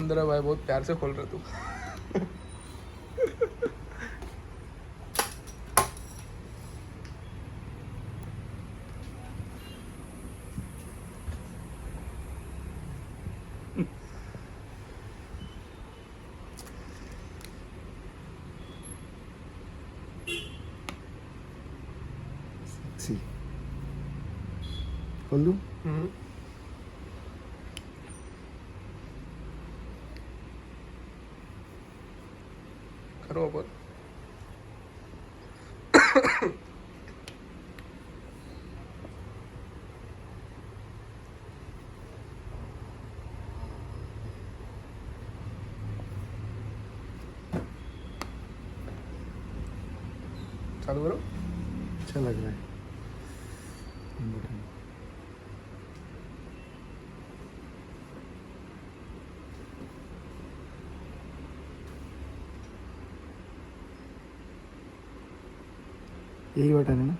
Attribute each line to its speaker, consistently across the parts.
Speaker 1: अंदर है भाई, बहुत प्यार से खोल रहा तू।
Speaker 2: सी खोल दूँ?
Speaker 1: करो अपन। चालू करो।
Speaker 2: अच्छा लग रहा है। यही बटन है ना?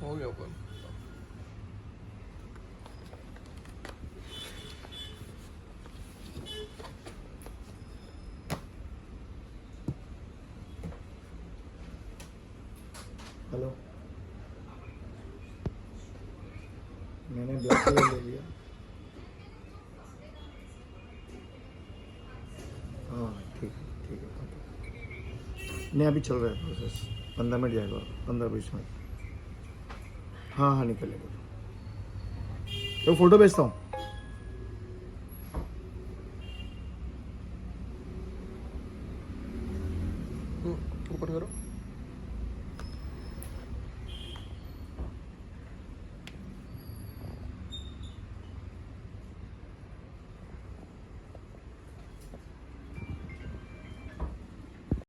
Speaker 1: हो गया अपन।
Speaker 2: हेलो, मैंने ब्लैक कलर ले लिया। हाँ ठीक है, ठीक है, ओके। नहीं, अभी चल रहा है प्रोसेस, 15 मिनट जाएगा, 15-20 मिनट। हाँ हाँ, निकलेगा। तो फोटो भेजता हूँ।
Speaker 1: ऊपर करो।